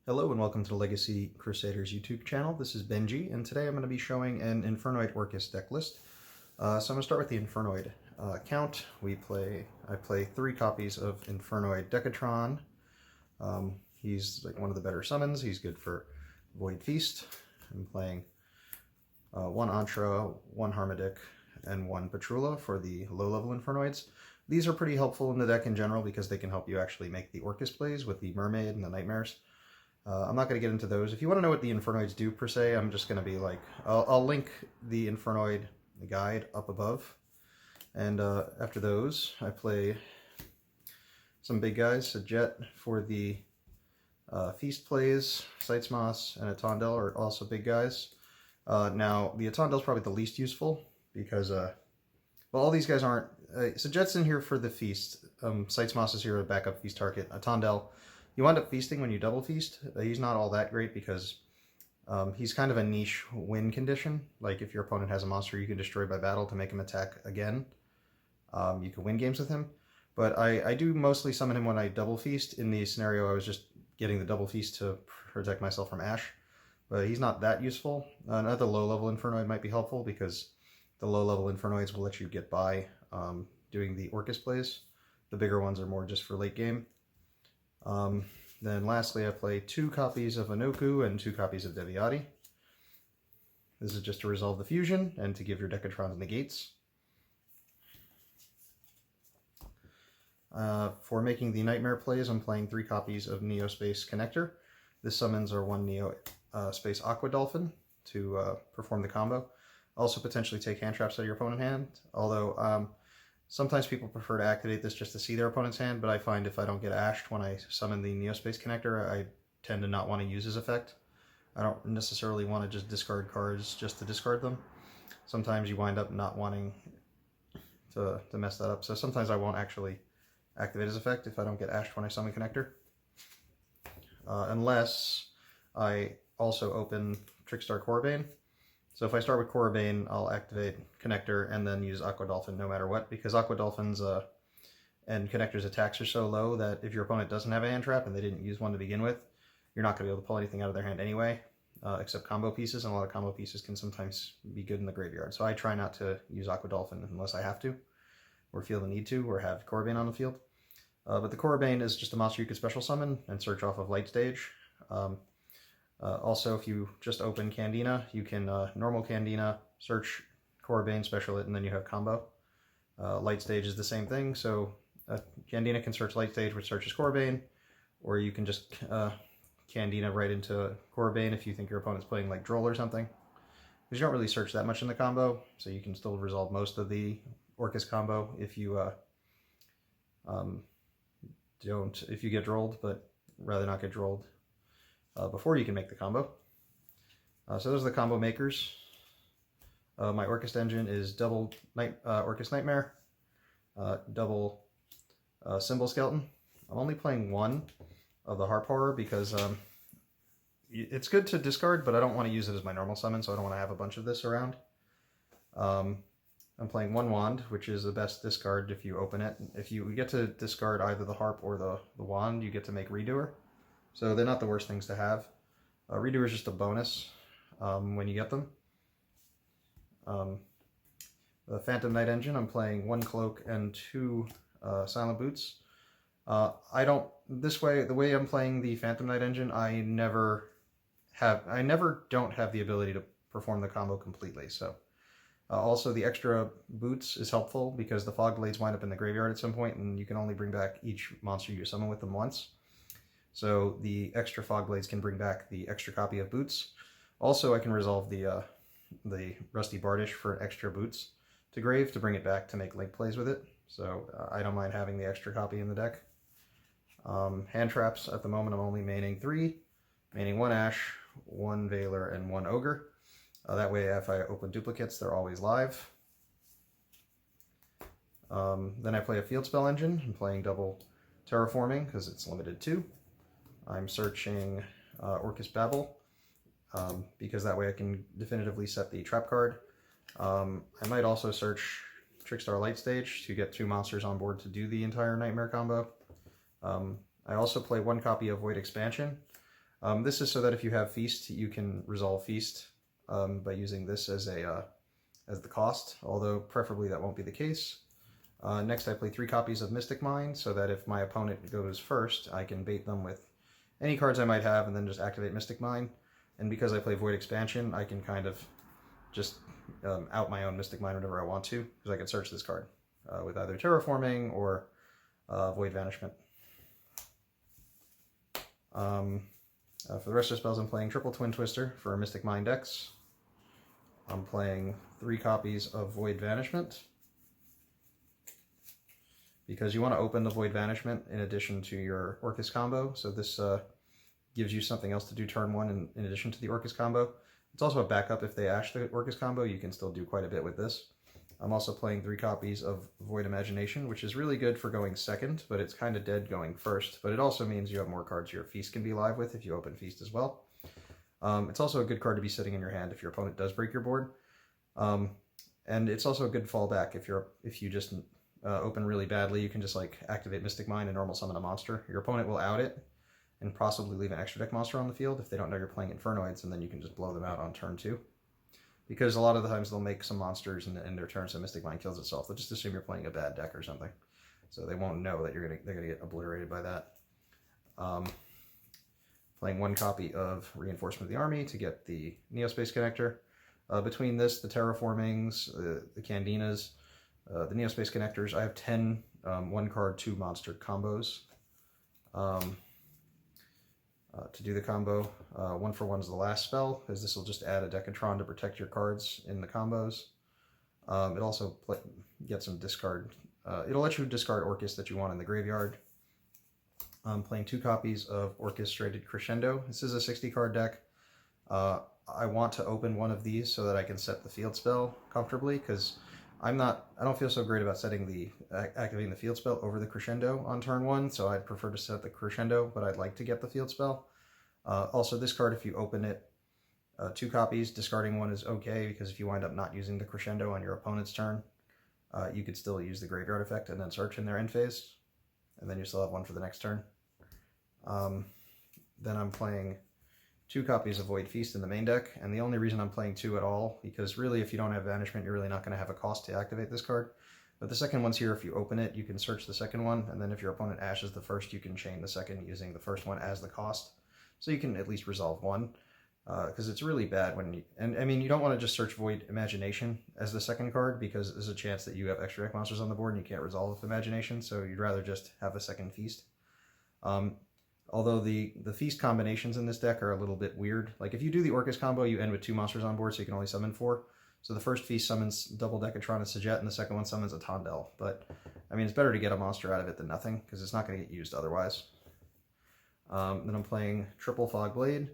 Hello and welcome to the Legacy Crusaders YouTube channel. This is Benji, and today I'm going to be showing an Infernoid Orcust deck list. So I'm going to start with the Infernoid count. I play 3 copies of Infernoid Decatron. He's like one of the better summons. He's good for Void Feast. I'm playing 1 Antra, 1 Harmadic, and 1 Petrula for the low-level Infernoids. These are pretty helpful in the deck in general because they can help you actually make the Orcust plays with the Mermaid and the Nightmares. I'm not going to get into those. If you want to know what the Infernoids do per se, I'm just going to be like, I'll link the Infernoid guide up above. And after those, I play some big guys. A Jet for the Feast plays, Sightsmoss, and a Tondel are also big guys. Now, the Tondel is probably the least useful because, well, all these guys aren't. So Jet's in here for the Feast. Sightsmoss is here to back up Feast target. A Tondel, you wind up feasting when you double feast. He's not all that great because he's kind of a niche win condition. Like if your opponent has a monster you can destroy by battle to make him attack again, you can win games with him. But I do mostly summon him when I double feast. In the scenario I was just getting the double feast to protect myself from Ash. But he's not that useful. Another low-level Infernoid might be helpful because the low-level Infernoids will let you get by doing the Orcust plays. The bigger ones are more just for late game. Then lastly, I play 2 copies of Anoku and 2 copies of Deviati. This is just to resolve the fusion and to give your Decatrons negates. For making the Nightmare plays, I'm playing 3 copies of Neo Space Connector. This summons our 1 Neo Space Aqua Dolphin to perform the combo. Also potentially take hand traps out of your opponent's hand, although sometimes people prefer to activate this just to see their opponent's hand, but I find if I don't get ashed when I summon the Neospace Connector, I tend to not want to use his effect. I don't necessarily want to just discard cards just to discard them. Sometimes you wind up not wanting to mess that up, so sometimes I won't actually activate his effect if I don't get ashed when I summon Connector. Unless I also open Trickstar Corbane. So if I start with Corbane, I'll activate Connector and then use Aqua Dolphin no matter what, because Aqua Dolphin's and Connector's attacks are so low that if your opponent doesn't have a hand trap and they didn't use one to begin with, you're not going to be able to pull anything out of their hand anyway, except combo pieces, and a lot of combo pieces can sometimes be good in the graveyard. So I try not to use Aqua Dolphin unless I have to, or feel the need to, or have Corbane on the field. But the Corbane is just a monster you could special summon and search off of Light Stage. Also, if you just open Candina, you can normal Candina, search Corbane, special it, and then you have combo. Light Stage is the same thing, so Candina can search Light Stage, which searches Corbane, or you can just Candina right into Corbane if you think your opponent's playing like Droll or something. Because you don't really search that much in the combo, so you can still resolve most of the Orcust combo if you if you get Drolled, but rather not get Drolled before you can make the combo. So those are the combo makers. My Orcust engine is double Orcust Nightmare, double Symbol Skeleton. I'm only playing 1 of the Harp Horror because it's good to discard, but I don't want to use it as my normal summon, so I don't want to have a bunch of this around. I'm playing 1 Wand, which is the best discard if you open it. If you get to discard either the Harp or the Wand, you get to make Redoer. So they're not the worst things to have. Redoer is just a bonus when you get them. The Phantom Knight engine, I'm playing 1 Cloak and 2 Silent Boots. The way I'm playing the Phantom Knight engine, I never don't have the ability to perform the combo completely. So also the extra boots is helpful because the Fog Blades wind up in the graveyard at some point, and you can only bring back each monster you summon with them once. So the extra Fog Blades can bring back the extra copy of Boots. Also, I can resolve the Rusty Bardish for extra Boots to grave to bring it back to make link plays with it. So I don't mind having the extra copy in the deck. Hand traps, at the moment I'm only maining 3. Maining 1 Ash, 1 Veiler, and 1 Ogre. That way if I open duplicates, they're always live. Then I play a Field Spell engine. I'm playing double Terraforming because it's limited to. I'm searching Orcust Babel because that way I can definitively set the trap card. I might also search Trickstar Light Stage to get 2 monsters on board to do the entire Nightmare combo. I also play 1 copy of Void Expansion. This is so that if you have Feast, you can resolve Feast by using this as the cost, although preferably that won't be the case. Next, I play 3 copies of Mystic Mine, so that if my opponent goes first, I can bait them with any cards I might have and then just activate Mystic Mine. And because I play Void Expansion, I can kind of just out my own Mystic Mine whenever I want to, because I can search this card with either Terraforming or Void Vanishment. For the rest of the spells, I'm playing Triple Twin Twister for Mystic Mine decks. I'm playing 3 copies of Void Vanishment, because you want to open the Void Vanishment in addition to your Orcust combo, so this gives you something else to do turn 1 in addition to the Orcust combo. It's also a backup if they Ash the Orcust combo, you can still do quite a bit with this. I'm also playing 3 copies of Void Imagination, which is really good for going second, but it's kind of dead going first. But it also means you have more cards your Feast can be live with if you open Feast as well. It's also a good card to be sitting in your hand if your opponent does break your board. And it's also a good fallback if you just open really badly. You can just like activate Mystic Mine and normal summon a monster. Your opponent will out it and possibly leave an extra deck monster on the field if they don't know you're playing Infernoids, and then you can just blow them out on turn 2. Because a lot of the times they'll make some monsters in their turn, so Mystic Mine kills itself. They'll just assume you're playing a bad deck or something. So they won't know that they're gonna get obliterated by that. Playing 1 copy of Reinforcement of the Army to get the Neospace Connector. Between this, the Terraformings, the Candinas, the Neospace Connectors, I have 10 1-card 2 monster combos. To do the combo, 1 for 1 is the last spell, because this will just add a Decatron to protect your cards in the combos. It also gets some discard. It'll let you discard Orcust that you want in the graveyard. I'm playing 2 copies of Orchestrated Crescendo. This is a 60-card deck. I want to open one of these so that I can set the field spell comfortably, because I don't feel so great about activating the field spell over the Crescendo on turn 1, so I'd prefer to set the Crescendo, but I'd like to get the field spell. Also, this card, if you open it 2 copies, discarding 1 is okay, because if you wind up not using the Crescendo on your opponent's turn, you could still use the graveyard effect and then search in their end phase, and then you still have 1 for the next turn. Then I'm playing 2 copies of Void Feast in the main deck, and the only reason I'm playing 2 at all, because really if you don't have Vanishment, you're really not going to have a cost to activate this card. But the second one's here. If you open it, you can search the second one, and then if your opponent ashes the first, you can chain the second using the first one as the cost. So you can at least resolve 1, because it's really bad when you... And I mean, you don't want to just search Void Imagination as the second card, because there's a chance that you have extra deck monsters on the board and you can't resolve Imagination, so you'd rather just have a second Feast. Although the Feast combinations in this deck are a little bit weird. Like if you do the Orcust combo, you end with 2 monsters on board, so you can only summon 4. So the first Feast summons double Decatron and Sajet, and the second one summons a Tondel. But, I mean, it's better to get a monster out of it than nothing, because it's not going to get used otherwise. Then I'm playing Triple Fog Blade.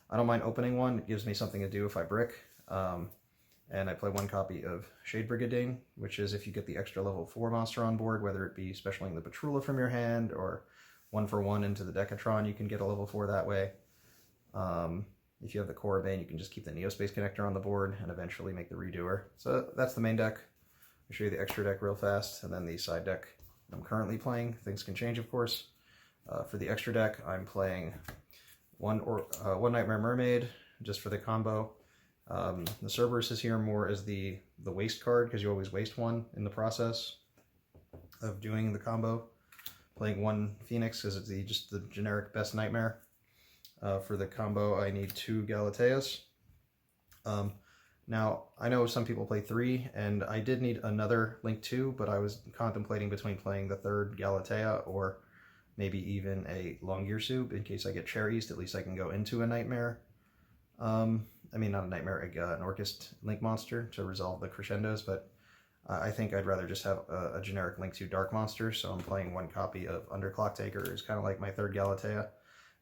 I don't mind opening 1. It gives me something to do if I brick. And I play 1 copy of Shade Brigadine, which is if you get the extra level 4 monster on board, whether it be specialing the Patrula from your hand, or 1 for 1 into the Decatron, you can get a level 4 that way. If you have the Korribane, you can just keep the Neospace Connector on the board and eventually make the Redoer. So that's the main deck. I'll show you the extra deck real fast, and then the side deck I'm currently playing. Things can change, of course. For the extra deck, I'm playing one Nightmare Mermaid, just for the combo. The Cerberus is here more as the waste card, because you always waste 1 in the process of doing the combo. Playing 1 Phoenix, because it's just the generic best Nightmare. For the combo, I need 2 Galateas. Now, I know some people play 3, and I did need another Link 2, but I was contemplating between playing the 3rd Galatea or maybe even a Longyear Soup in case I get cherries. At least I can go into a Nightmare. I mean, not a Nightmare, an Orcust Link monster to resolve the Crescendos, but I think I'd rather just have a generic Link 2 Dark monster, so I'm playing 1 copy of Underclock Taker. It's kind of like my 3rd Galatea,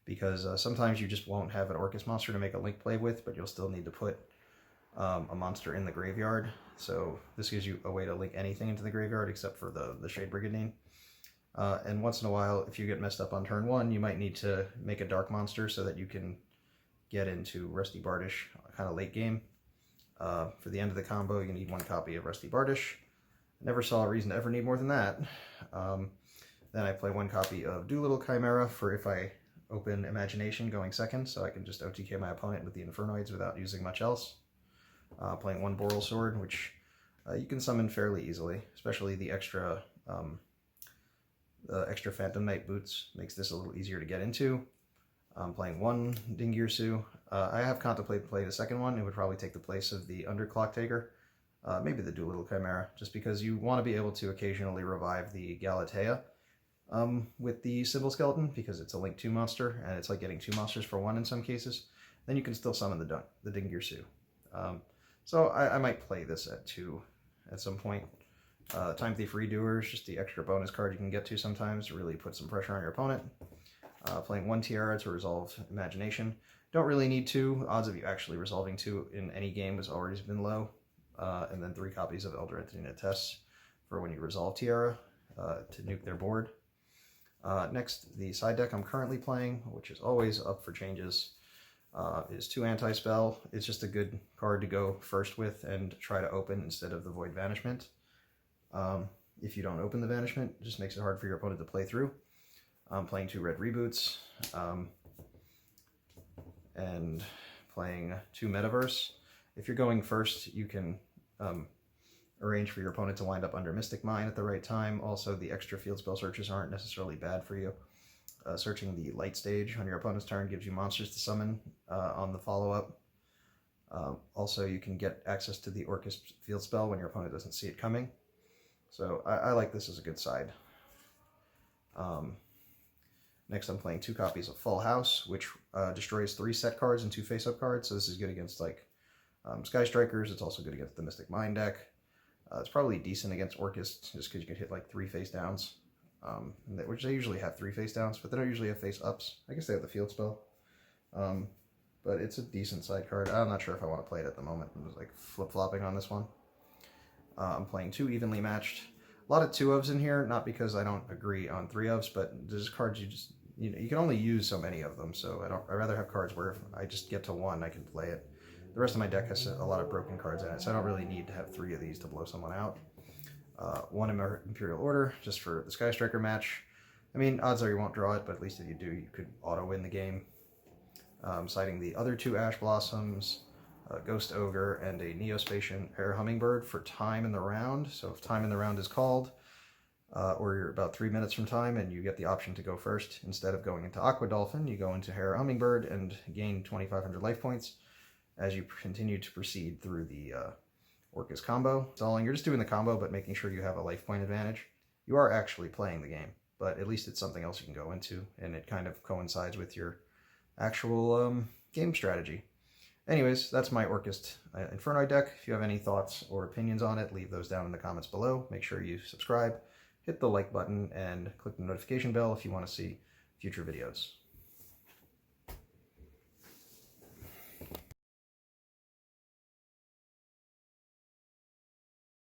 because sometimes you just won't have an Orcust monster to make a Link play with, but you'll still need to put a monster in the graveyard. So this gives you a way to link anything into the graveyard except for the Shade Brigadine. And once in a while, if you get messed up on turn 1, you might need to make a Dark monster so that you can get into Rusty Bardish kind of late game. For the end of the combo, you need 1 copy of Rusty Bardish. Never saw a reason to ever need more than that. Then I play 1 copy of Doolittle Chimera for if I open Imagination going second, so I can just OTK my opponent with the Infernoids without using much else. Playing one Boral Sword, which you can summon fairly easily, especially the extra Phantom Knight boots makes this a little easier to get into. Playing one Dingirsu. I have contemplated playing the second one. It would probably take the place of the Underclock Taker. Maybe the Doolittle Chimera, just because you want to be able to occasionally revive the Galatea with the Sybil Skeleton, because it's a Link 2 monster, and it's like getting 2 monsters for 1 in some cases. Then you can still summon the Dingirsu. So I might play this at 2 at some point. Time Thief Redoer is just the extra bonus card you can get to sometimes to really put some pressure on your opponent. Playing one Tiara to resolve Imagination. Don't really need 2. Odds of you actually resolving 2 in any game has always been low. And then 3 copies of Elder Entity Test for when you resolve Tiara to nuke their board. Next, the side deck I'm currently playing, which is always up for changes, is 2 Anti-Spell. It's just a good card to go first with and try to open instead of the Void Banishment. If you don't open the Banishment, it just makes it hard for your opponent to play through. I'm playing 2 Red Reboots, and playing 2 Metaverse. If you're going first, you can arrange for your opponent to wind up under Mystic Mine at the right time. Also, the extra field spell searches aren't necessarily bad for you. Searching the light stage on your opponent's turn gives you monsters to summon on the follow-up. Also, you can get access to the Orcust field spell when your opponent doesn't see it coming. So I like this as a good side. Next, I'm playing 2 copies of Full House, which destroys 3 set cards and 2 face-up cards. So this is good against like Sky Strikers. It's also good against the Mystic Mine deck. It's probably decent against Orcust, just because you can hit like 3 face downs, which they usually have 3 face downs, but they don't usually have face ups. I guess they have the field spell, but it's a decent side card. I'm not sure if I want to play it at the moment. I'm just like flip-flopping on this one. I'm playing 2 evenly matched. A lot of 2-ofs in here, not because I don't agree on 3-ofs, but there's cards you can only use so many of them. So I'd rather have cards where if I just get to 1, I can play it. The rest of my deck has a lot of broken cards in it, so I don't really need to have 3 of these to blow someone out. 1 Imperial Order, just for the Sky Striker match. I mean, odds are you won't draw it, but at least if you do, you could auto-win the game. Citing the other 2 Ash Blossoms, Ghost Ogre, and a Neospatian Air Hummingbird for time in the round. So if time in the round is called, or you're about 3 minutes from time and you get the option to go first, instead of going into Aqua Dolphin, you go into Hera Hummingbird and gain 2,500 life points as you continue to proceed through the Orcust combo. Stalling, you're just doing the combo, but making sure you have a life point advantage. You are actually playing the game, but at least it's something else you can go into, and it kind of coincides with your actual game strategy. Anyways, that's my Orcust Infernoid deck. If you have any thoughts or opinions on it, leave those down in the comments below. Make sure you subscribe, hit the like button, and click the notification bell if you want to see future videos.